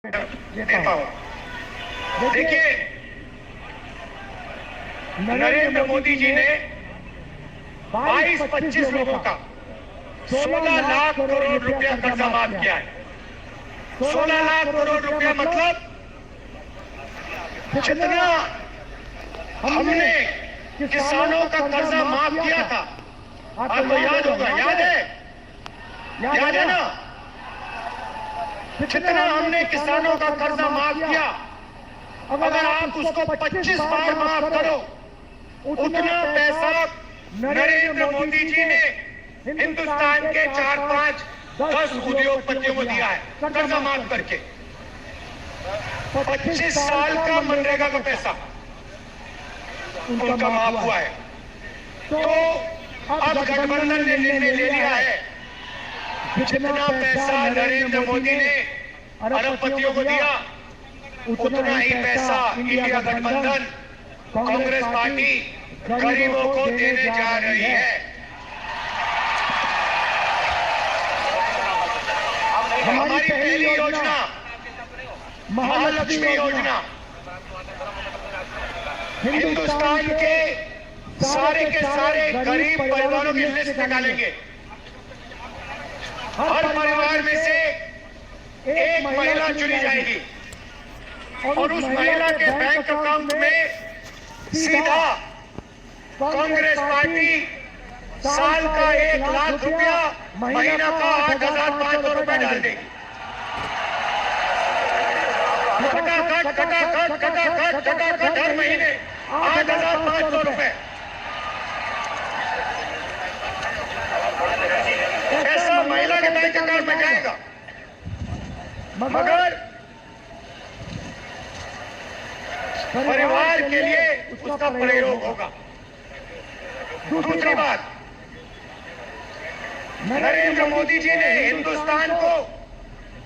देता हूं। देखिए, नरेंद्र मोदी जी ने 22-25 लोगों का 16 लाख करोड़ रुपया कर्जा माफ किया है। 16 लाख करोड़ रुपया मतलब जितना हमने किसानों का कर्जा माफ किया था, आपको याद होगा, याद है ना? जितना हमने किसानों का कर्जा माफ किया, अगर आप उसको 25 बार माफ करो, उतना पैसा नरेंद्र मोदी जी ने हिंदुस्तान के 4-5-10 उद्योगपतियों को दिया है कर्जा माफ करके। 25 साल का मनरेगा का पैसा उनका माफ हुआ है। तो अब गठबंधन ने निर्णय ले लिया है, जितना पैसा नरेंद्र मोदी ने अरबपतियों को दिया, उतना ही पैसा इंडिया गठबंधन कांग्रेस पार्टी गरीबों को देने जा रही है। हमारी पहली योजना महालक्ष्मी योजना हिंदुस्तान के सारे गरीब परिवारों की लिस्ट निकालेंगे। हर परिवार में से एक महिला चुनी जाएगी और उस महिला के बैंक अकाउंट में सीधा कांग्रेस पार्टी साल का 1 लाख रुपया, महीना का 8,500 रुपए डाल देगी। खटाखट हर महीने 8,500 रुपए ऐसा महिला के बैंक अकाउंट में जाएगा। मगर परिवार के लिए उसका प्रयोग होगा। दूसरी बात, नरेंद्र मोदी जी ने हिंदुस्तान को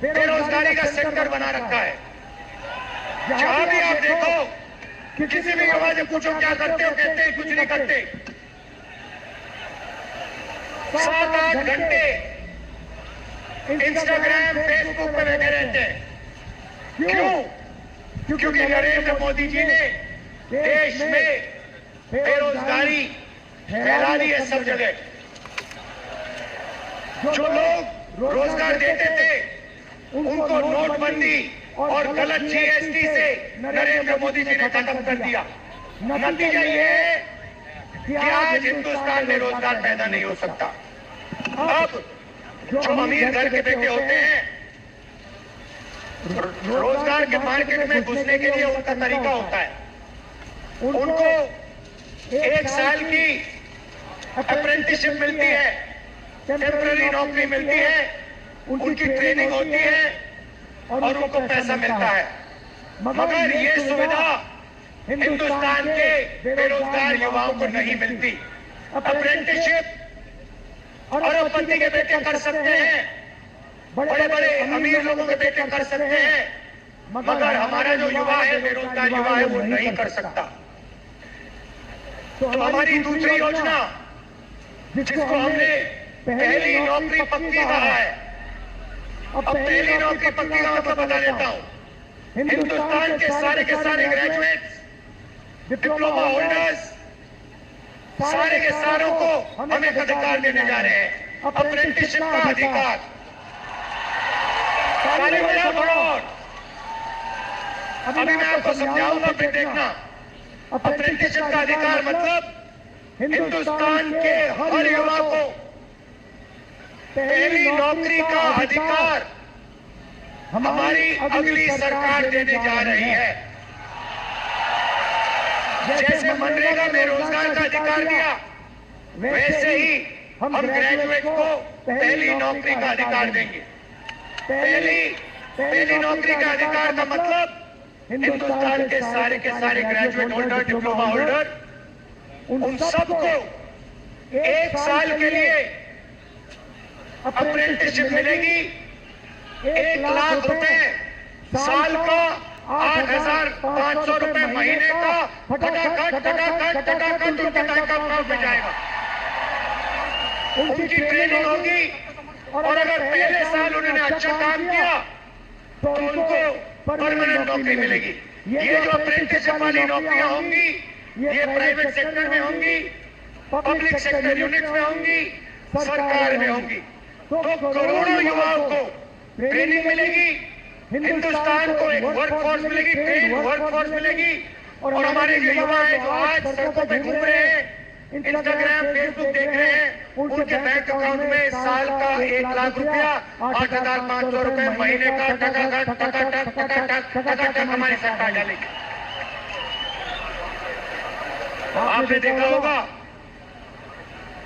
बेरोजगारी का सेक्टर बना रखा है। जहां भी आप देखो, किसी भी युवा से पूछो क्या करते हो, कहते हैं कुछ नहीं करते। 7-8 घंटे इंस्टाग्राम फेसबुक पे बैठे रहते हैं। क्यों? क्योंकि नरेंद्र मोदी जी ने देश में बेरोजगारी फैला दी है सब जगह। जो लोग रोजगार देते थे, उनको नोटबंदी और गलत जीएसटी से नरेंद्र मोदी जी ने खत्म कर दिया। नतीजा ये है कि आज हिंदुस्तान में रोजगार पैदा नहीं हो सकता। अब जो अमीर घर के बेटे होते हैं, रोजगार के मार्केट में घुसने के लिए उनका तरीका होता है, उनको 1 साल की अप्रेंटिसशिप मिलती है, टेम्पररी नौकरी मिलती है, उनकी ट्रेनिंग होती है और उनको पैसा मिलता है। मगर ये सुविधा हिंदुस्तान के बेरोजगार युवाओं को नहीं मिलती। अप्रेंटिसशिप अरबपति के बेटे कर सकते हैं, बड़े बड़े अमीर लोगों के बेटे कर सकते हैं, मगर हमारा जो युवा है, बेरोजगार युवा है, वो नहीं कर सकता। तो हमारी दूसरी योजना, जिसको हमने पहली नौकरी पक्की कहा है, अब पहली नौकरी पक्की का मतलब बता देता हूं। हिंदुस्तान के सारे ग्रेजुएट्स, डिप्लोमा होल्डर्स, सारे के सारों को हम एक अधिकार देने जा रहे हैं, अप्रेंटिसशिप का अधिकार। ताली बजाओ फटाफट। अभी मैं आपको समझाऊंगा, फिर देखना। अप्रेंटिसशिप का अधिकार मतलब हिंदुस्तान के हर युवा को पहली नौकरी का अधिकार हमारी अगली सरकार देने जा रही है। जैसे मनरेगा में रोजगार का अधिकार दिया, वैसे ही हम ग्रेजुएट को पहली नौकरी का अधिकार देंगे। पहली नौकरी का अधिकार का मतलब हिंदुस्तान के सारे ग्रेजुएट होल्डर, डिप्लोमा होल्डर, उन सबको 1 साल के लिए अप्रेंटिसशिप मिलेगी। 1 लाख रुपए साल का, 8,500 रुपए महीने का, खटाखट उनके बैंक अकाउंट में जाएगा। उनकी ट्रेनिंग होगी और अगर पहले साल उन्होंने अच्छा काम किया तो उनको परमानेंट नौकरी मिलेगी। ये जो अप्रेंटिसशिप वाली नौकरियां होंगी ये प्राइवेट सेक्टर में होंगी, पब्लिक सेक्टर यूनिट में होंगी, सरकार में होंगी। तो करोड़ों युवाओं को ट्रेनिंग मिलेगी, हिंदुस्तान को एक वर्कफोर्स मिलेगी, ट्रेन वर्कफोर्स मिलेगी। और हमारे जो युवा हैं जो आज सड़कों पे घूम रहे हैं, इंस्टाग्राम फेसबुक देख रहे हैं, उनके बैंक अकाउंट में साल का 1 लाख रुपया 8,500 रुपए महीने का टका हमारी सरकार डालेगी। आपने देखा होगा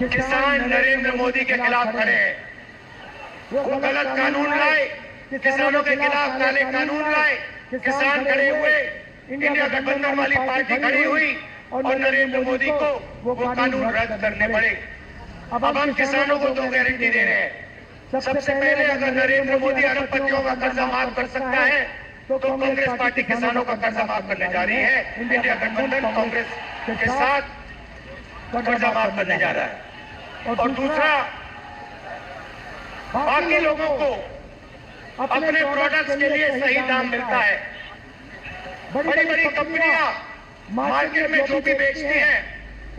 किसान नरेंद्र मोदी के खिलाफ खड़े हैं, वो गलत कानून लाए, किसानों के खिलाफ काले कानून लाए, किसान खड़े हुए, इंडिया गठबंधन वाली पार्टी खड़ी हुई और नरेंद्र मोदी को वो कानून रद्द करने पड़े। अब हम किसानों को 2 गारंटी दे रहे हैं। सबसे पहले अगर नरेंद्र मोदी अरबपतियों का कर्जा माफ कर सकता है तो कांग्रेस पार्टी किसानों का कर्जा माफ करने जा रही है। इंडिया गठबंधन कांग्रेस के साथ कर्जा माफ करने जा रहा है। और दूसरा, बाकी लोगों को अपने प्रोडक्ट्स के लिए सही दाम मिलता है। बड़ी बड़ी कंपनियां मार्केट में जो भी बेचती हैं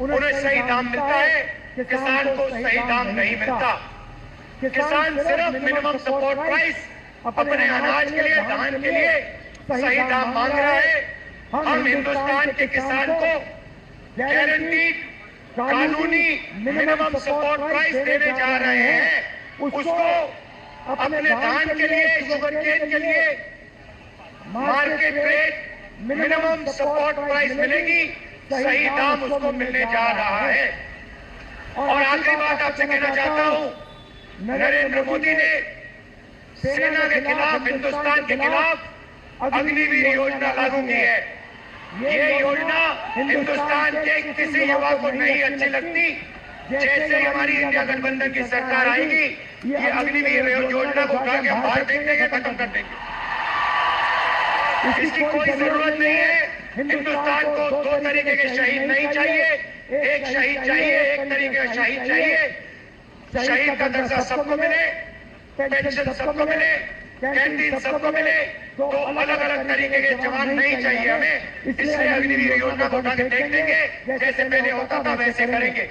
उन्हें सही दाम मिलता है, किसान को सही दाम नहीं मिलता। किसान सिर्फ मिनिमम सपोर्ट प्राइस अपने अनाज के लिए, धान के लिए सही दाम मांग रहा है। हम हिंदुस्तान के किसान को गारंटीड कानूनी मिनिमम सपोर्ट प्राइस देने जा रहे हैं। उसको अपने धान के लिए, शुगर केन के लिए market rate minimum support price मिलेगी, सही दाम उसको मिलने जा रहा है। और आखिरी बात आपसे कहना चाहता हूं, नरेंद्र मोदी ने सेना के खिलाफ, हिंदुस्तान के खिलाफ अग्निवीर योजना लागू की है। ये योजना हिंदुस्तान के किसी युवा को नहीं अच्छी लगती। जैसे हमारी इंडिया गठबंधन की सरकार आएगी, ये अग्निवीर योजना को उठा के बाहर फेंक देंगे, खत्म कर देंगे। इसकी कोई जरूरत नहीं है। हिंदुस्तान को 2 तरीके के शहीद नहीं चाहिए। एक शहीद चाहिए, एक तरीके का शहीद चाहिए। शहीद का दर्जा सबको मिले, पेंशन सबको मिले, कैंटीन सबको मिले। 2 अलग अलग तरीके के जवान नहीं चाहिए हमें। इसलिए अग्निवीर योजना को उठा के फेंक देंगे, जैसे पहले होता था वैसे करेंगे।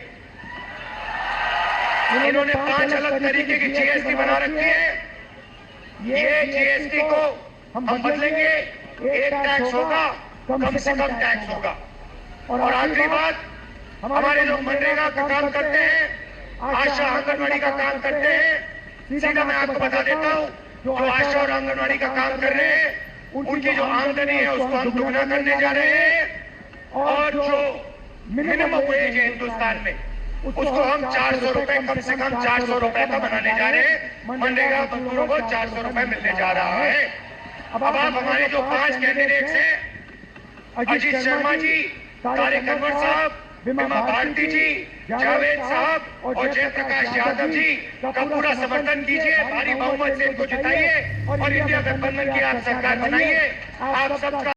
इन्होंने 5 अलग तरीके की जीएसटी बना रखी है। ये जीएसटी को हम बदलेंगे। एक टैक्स होगा, कम से कम टैक्स होगा। और आखिरी बात, हमारे लोग मनरेगा का काम करते हैं, आशा आंगनवाड़ी का काम करते हैं। सीधा मैं आपको बता देता हूं, जो आशा और आंगनवाड़ी का काम कर रहे हैं, उनकी जो आमदनी है उसको हम दुगना करने जा रहे हैं। और जो मिनिमम वेज है हिंदुस्तान में, उसको हम 400 रुपए, कम से कम 400 रुपए का बनाने जा रहे हैं। मनरेगा मजदूरों को 400 रुपए मिलने जा रहा है। अब आप हमारे जो 5 कैंडिडेट्स हैं, अजीत शर्मा जी, तारिक अनवर साहब, बिमा भारती जी, जावेद साहब और जयप्रकाश यादव जी का पूरा समर्थन कीजिए। भारी बहुमत से इनको जिताइए और इंडिया गठबंधन की आप सरकार बनाइए। आप सबका